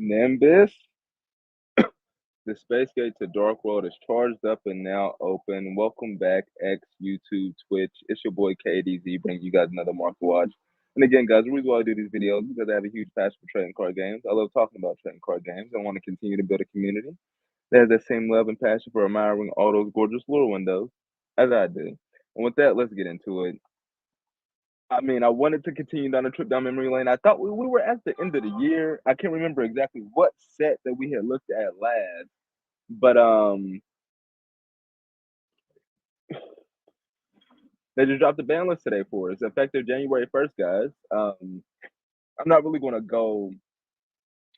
Nimbus, the space gate to Dark World is charged up and now open. Welcome back, X, YouTube, Twitch. It's your boy KDZ bringing you guys another Mark to watch. And again, guys, the reason why I do these videos is because I have a huge passion for trading card games. I love talking about trading card games. I want to continue to build a community that has that same love and passion for admiring all those gorgeous little windows as I do. And with that, let's get into it. I mean, I wanted to continue down the trip down memory lane. I thought we were at the end of the year. I can't remember exactly what set that we had looked at last, but they just dropped the ban list today for us, effective January 1st, guys. I'm not really going to go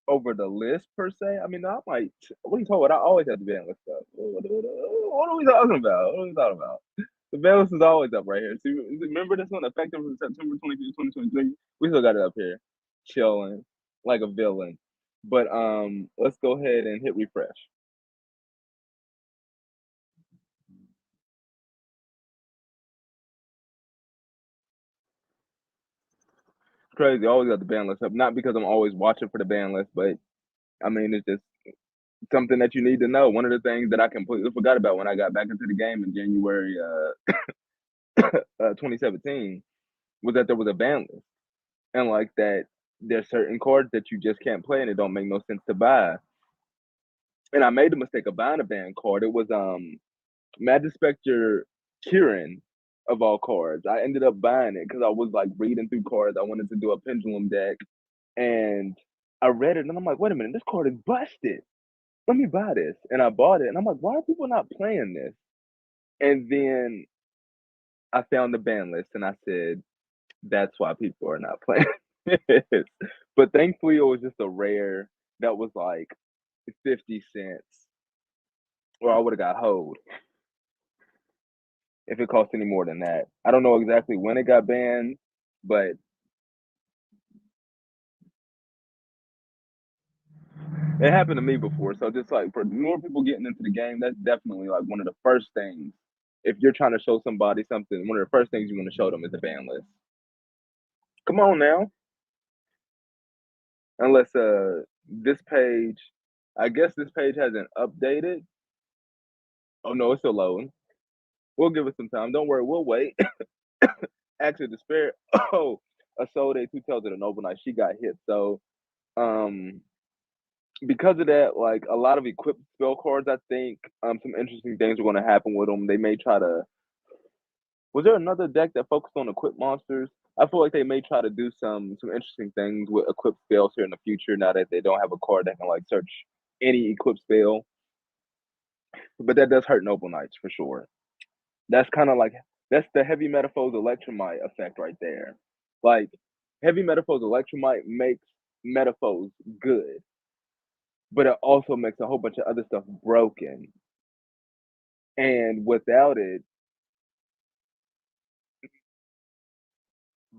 over the list per se. I mean, I might. What are you talking about? I always have the ban list up. What are we talking about? What are we talking about? The ban list is always up right here. See, remember this one, effective from September 25th, 2023. We still got it up here, chilling like a villain. But let's go ahead and hit refresh. It's crazy. I always got the ban list up, not because I'm always watching for the ban list, but I mean, it's just something that you need to know. One of the things that I completely forgot about when I got back into the game in January 2017 was that there was a ban list, and like that, there's certain cards that you just can't play, and it don't make no sense to buy. And I made the mistake of buying a ban card. It was Magic Spectre Kieran of all cards. I ended up buying it because I was like reading through cards. I wanted to do a pendulum deck, and I read it, and I'm like, wait a minute, this card is busted. Let me buy this. And I bought it. And I'm like, why are people not playing this? And then I found the ban list and I said, that's why people are not playing this. But thankfully, it was just a rare that was like 50 cents, or I would have got hold if it cost any more than that. I don't know exactly when it got banned, but it happened to me before. So just like for more people getting into the game, that's definitely like one of the first things. If you're trying to show somebody something, one of the first things you want to show them is the ban list. Come on now. Unless this page, I guess this page hasn't updated. Oh no, it's still loading. We'll give it some time. Don't worry, we'll wait. Actually, the spirit. Oh, a soul day two tells it a noble knight. She got hit. So um because of that, like a lot of equipped spell cards, I think some interesting things are going to happen with them. They may try to. Was there another deck that focused on equipped monsters? I feel like they may try to do some interesting things with equipped spells here in the future. Now that they don't have a card that can like search any equipped spell, but that does hurt noble knights for sure. That's kind of like that's the heavy metaphors electromite effect right there. Like heavy metaphors electromite makes metaphors good, but it also makes a whole bunch of other stuff broken. And without it,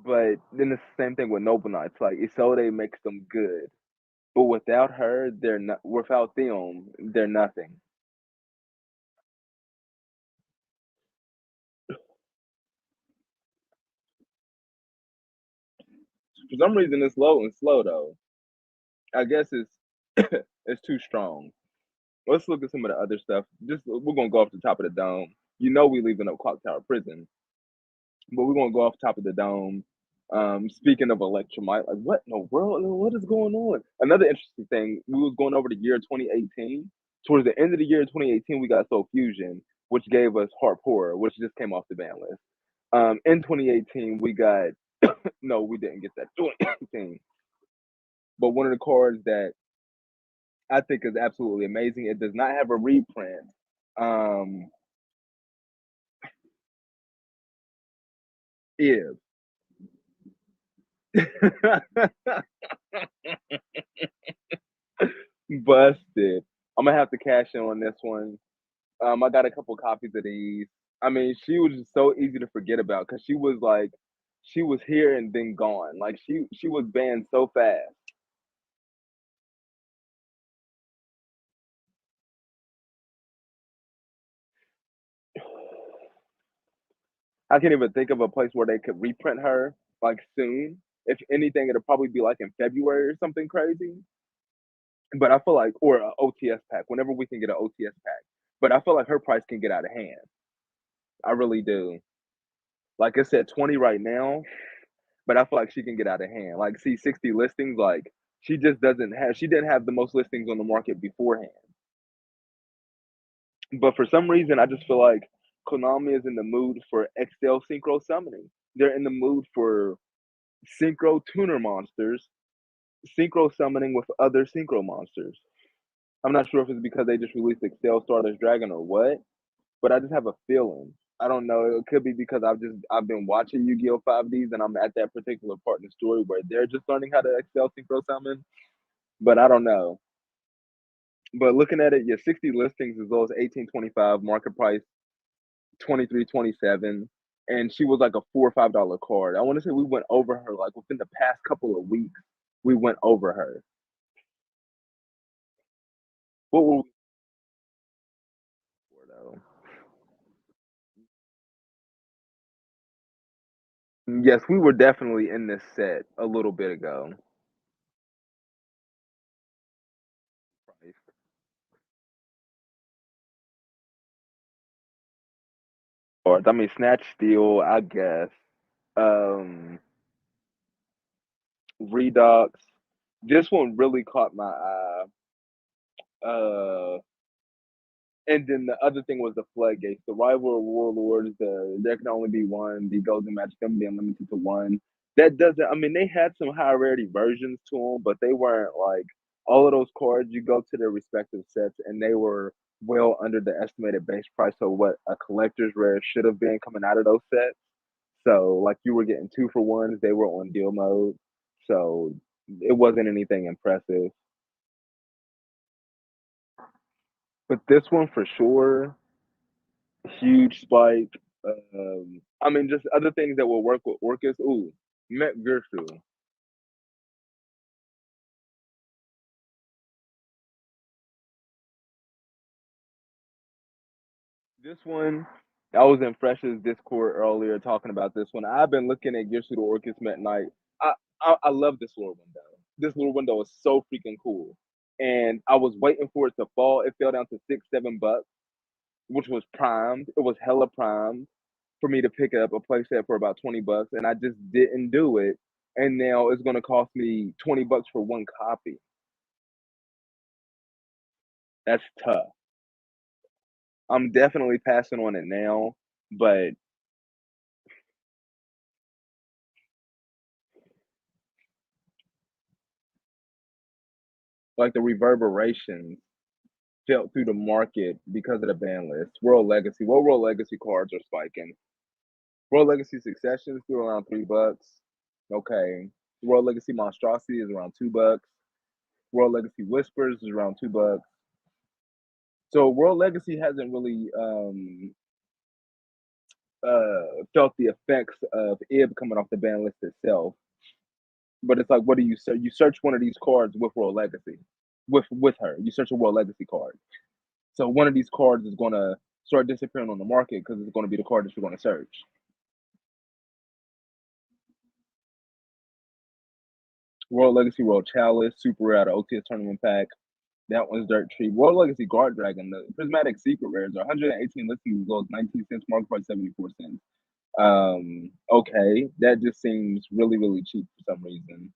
but then it's the same thing with noble knights. Like Isolde makes them good, but without her, they're not. Without them, they're nothing. For some reason, it's low and slow though. I guess it's it's too strong. Let's look at some of the other stuff. Just we're gonna go off the top of the dome. You know we leaving up Clock Tower Prison, but we're gonna go off top of the dome. Speaking of Electromite, like what in the world? What is going on? Another interesting thing, we was going over the year 2018. Towards the end of the year 2018, we got Soul Fusion, which gave us Harp Horror, which just came off the ban list. In 2018, we got no, we didn't get that 2018. But one of the cards that I think is absolutely amazing. It does not have a reprint. Um, is busted. I'm gonna have to cash in on this one. I got a couple copies of these. I mean, she was just so easy to forget about because she was like, she was here and then gone. Like she was banned so fast. I can't even think of a place where they could reprint her like soon. If anything, it'll probably be like in February or something crazy. But I feel like or a OTS pack, whenever we can get an OTS pack. But I feel like her price can get out of hand. I really do. Like I said, 20 right now, but I feel like she can get out of hand. Like, see 60 listings, like, she didn't have the most listings on the market beforehand. But for some reason, I just feel like Konami is in the mood for XL synchro summoning. They're in the mood for synchro tuner monsters, synchro summoning with other synchro monsters. I'm not sure if it's because they just released Excel Stardust Dragon or what, but I just have a feeling. I don't know. It could be because I've been watching Yu-Gi-Oh! 5Ds and I'm at that particular part in the story where they're just learning how to Excel synchro summon. But I don't know. But looking at it, yeah, 60 listings as low as 18.25 market price 23.27, and she was like a $4 or $5 card. I want to say we went over her like within the past couple of weeks. We went over her. What were we for though? Yes, we were definitely in this set a little bit ago. Or I mean, Snatch Steal, I guess. Um, Redux. This one really caught my eye. And then the other thing was the floodgates, the rival warlords. There can only be one. The golden match can be unlimited to one. That doesn't. I mean, they had some high rarity versions to them, but they weren't like all of those cards. You go to their respective sets, and they were well under the estimated base price of what a collector's rare should have been coming out of those sets. So, like, you were getting two for ones. They were on deal mode, so it wasn't anything impressive. But this one for sure, huge spike. I mean, just other things that will work with Orcus. Ooh, Met Gersu. This one, I was in Fresh's Discord earlier talking about this one. I've been looking at Gersu to Orcus Met Night. I, I love this little window. This little window is so freaking cool. And I was waiting for it to fall. It fell down to $6, $7, which was primed. It was hella primed for me to pick up a playset for about $20, and I just didn't do it. And now it's gonna cost me $20 for one copy. That's tough. I'm definitely passing on it now, but like the reverberations felt through the market because of the ban list. World Legacy. What World Legacy cards are spiking? World Legacy Succession is still around $3. Okay. World Legacy Monstrosity is around $2. World Legacy Whispers is around $2. So World Legacy hasn't really felt the effects of Ib coming off the ban list itself. But it's like, what do you search? You search one of these cards with World Legacy, with her. You search a World Legacy card. So one of these cards is gonna start disappearing on the market because it's gonna be the card that you're gonna search. World Legacy, World Chalice, super rare, the OTS tournament pack. That one's dirt cheap. World Legacy Guard Dragon, the Prismatic Secret Rares are 118 listings as low as 19 cents, market price 74 cents. Okay, that just seems really, really cheap for some reason.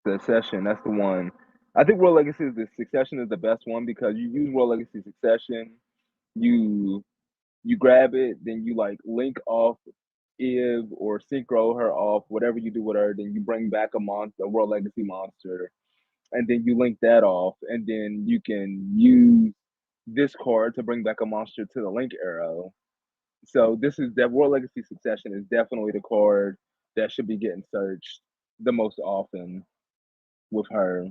Succession, that's the one. I think World Legacy is the Succession is the best one because you use World Legacy Succession, you you grab it, then you like link off Eve or synchro her off, whatever you do with her, then you bring back a monster, a World Legacy monster, and then you link that off, and then you can use this card to bring back a monster to the link arrow. So this is that World Legacy Succession is definitely the card that should be getting searched the most often with her.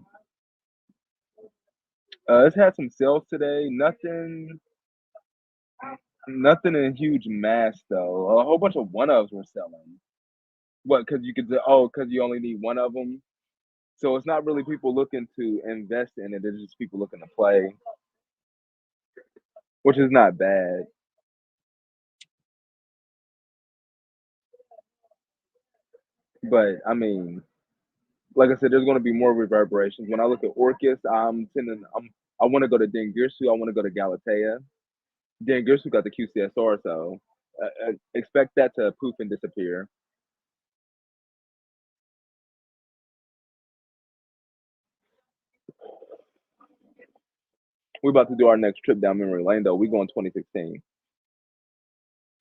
It's had some sales today. Nothing in huge mass though. A whole bunch of one ofs were selling. What? Because you could do, oh, because you only need one of them. So it's not really people looking to invest in it. It's just people looking to play, which is not bad. But I mean, like I said, there's going to be more reverberations. When I look at Orcus, I want to go to Dengirsu. I want to go to Galatea. Dengirsu got the QCSR, so expect that to poof and disappear. We're about to do our next trip down memory lane, though. We go in 2016.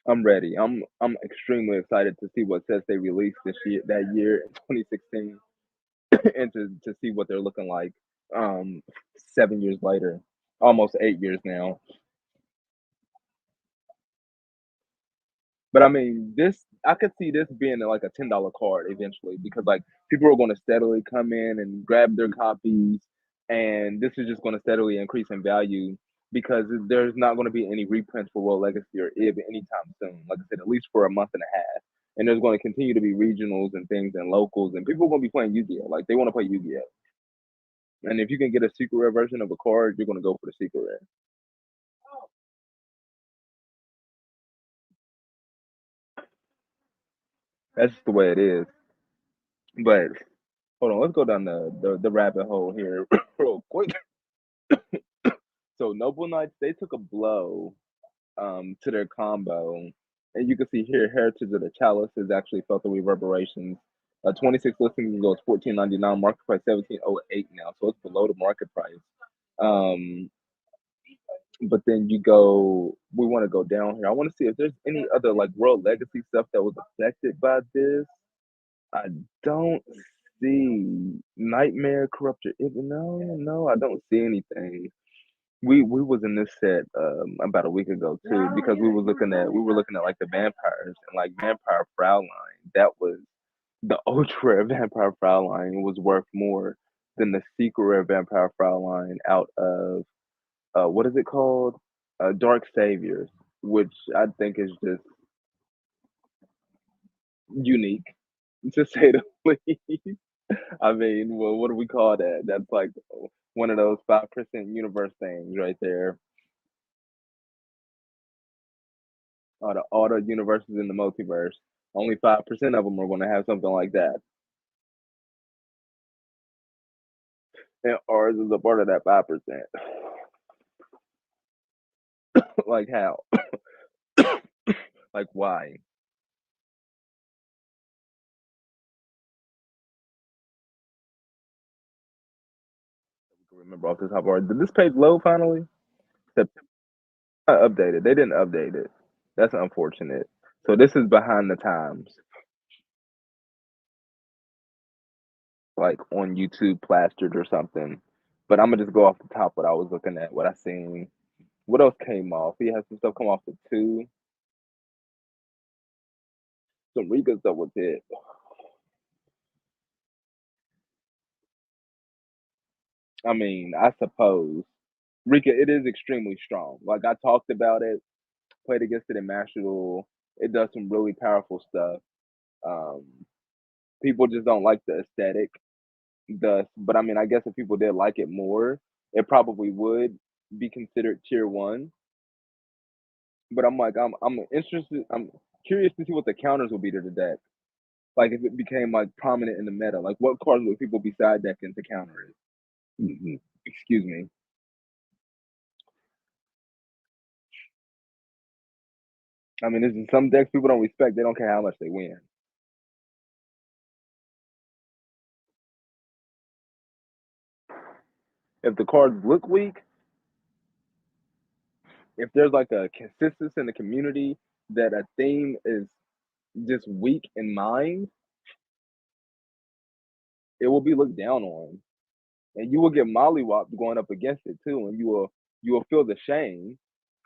I'm ready. I'm extremely excited to see what sets they released this year, that year in 2016, and to see what they're looking like 7 years later, almost 8 years now. But I mean, this I could see this being like a $10 card eventually because like people are going to steadily come in and grab their copies, and this is just going to steadily increase in value because there's not going to be any reprints for World Legacy or IB anytime soon. Like I said, at least for a month and a half. And there's going to continue to be regionals and things and locals, and people are going to be playing Yu-Gi-Oh! Like they want to play Yu-Gi-Oh! And if you can get a secret rare version of a card, you're going to go for the secret rare. That's just the way it is. But hold on, let's go down the rabbit hole here real quick. So Noble Knights, they took a blow to their combo. And you can see here, Heritage of the Chalice has actually felt the reverberations. 26 listings goes 14.99, market price 17.08 now, so it's below the market price. Um, but then we want to go down here. I want to see if there's any other like World Legacy stuff that was affected by this. I don't see Nightmare Corruptor. No, I don't see anything. We was in this set about a week ago too because we were looking at like the vampires and like Vampire Fraulein. That was the ultra rare Vampire Fraulein was worth more than the secret rare Vampire Fraulein out of what is it called? Dark Saviors, which I think is just unique to say the least. I mean, well, what do we call that? That's like one of those 5% universe things right there. All the universes in the multiverse. Only 5% of them are going to have something like that, and ours is a part of that 5%. Like how? Like why? Remember off the top of our did this page load finally? September updated. They didn't update it. That's unfortunate. So this is behind the times, like on YouTube plastered or something. But I'm gonna just go off the top what I was looking at, what I seen. What else came off? He had some stuff come off the two. Some Rika stuff was hit. I mean, I suppose Rika, it is extremely strong. Like I talked about it, played against it in Master Duel. It does some really powerful stuff. Um, People just don't like the aesthetic. Thus, but I mean, I guess if people did like it more, it probably would be considered tier one. But I'm like, I'm interested. I'm curious to see what the counters will be to the deck. Like if it became like prominent in the meta, like what cards would people be side decking to counter it? Excuse me. I mean, there's some decks people don't respect. They don't care how much they win. If the cards look weak, if there's like a consensus in the community that a theme is just weak in mind, it will be looked down on, and you will get mollywopped going up against it too, and you will feel the shame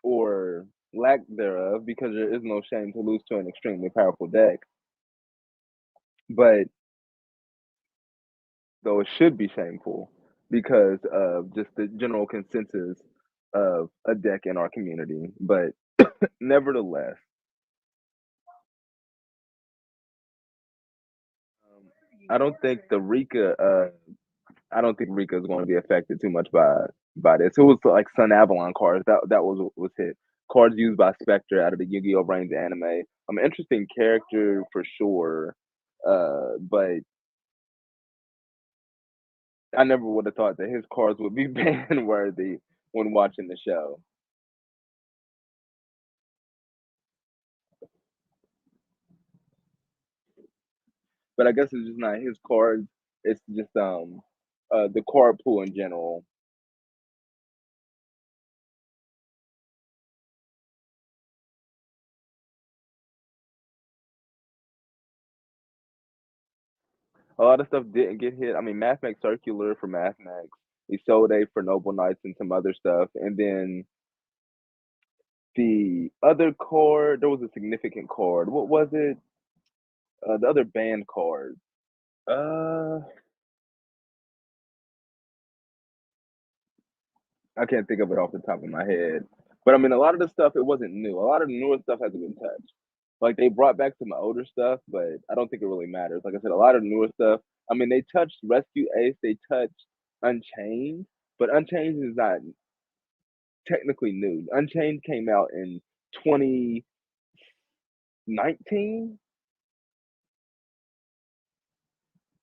or lack thereof because there is no shame to lose to an extremely powerful deck. But though it should be shameful because of just the general consensus of a deck in our community. But nevertheless, I don't think the Rika. I don't think Rika is going to be affected too much by this. It was like Sun Avalon cards that was hit. Cards used by Spectre out of the Yu-Gi-Oh! Brains anime. Interesting character for sure. But I never would have thought that his cards would be ban worthy when watching the show. But I guess it's just not his cards. It's just the card pool in general. A lot of stuff didn't get hit. I mean, Math Max Circular for Math Max, Isolde for Noble Knights and some other stuff, and then the other card, there was a significant card. What was it? The other band card. Uh, I can't think of it off the top of my head. But I mean, a lot of the stuff it wasn't new. A lot of the newer stuff hasn't been touched. Like they brought back some older stuff, but I don't think it really matters. Like I said, a lot of the newer stuff. I mean, they touched Rescue Ace, they touched Unchained, but Unchained is not technically new. Unchained came out in 2019.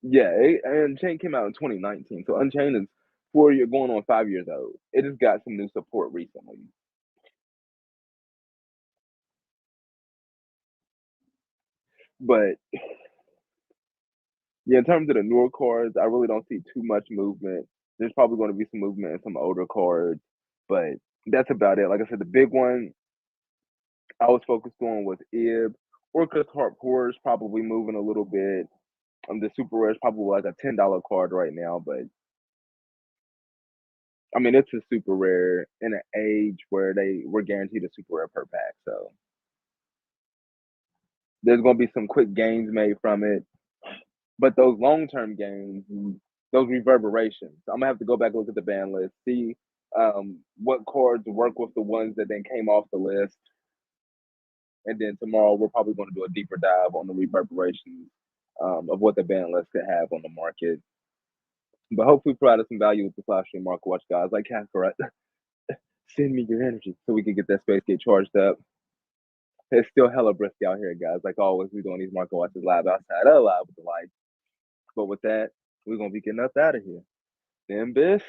Yeah, Unchained came out in 2019. So Unchained is 4 year going on 5 years old. It just got some new support recently. But yeah, in terms of the newer cards, I really don't see too much movement. There's probably going to be some movement in some older cards, but that's about it. Like I said, the big one I was focused on was Ib. Orcus Harp Horrors probably moving a little bit. The super rare is probably like a $10 card right now, but I mean it's a super rare in an age where they were guaranteed a super rare per pack. So there's gonna be some quick gains made from it. But those long term gains, those reverberations, I'm gonna have to go back and look at the ban list, see what cards work with the ones that then came off the list, and then tomorrow we're probably going to do a deeper dive on the reverberations of what the ban list could have on the market. But hopefully, provided some value with the live stream market watch guys like Kakarot. Send me your energy so we can get that space get charged up. It's still hella brisk out here, guys. Like always, we're doing these market watches live outside of live with the lights. But with that, we're gonna be getting up out of here. Then, Biff.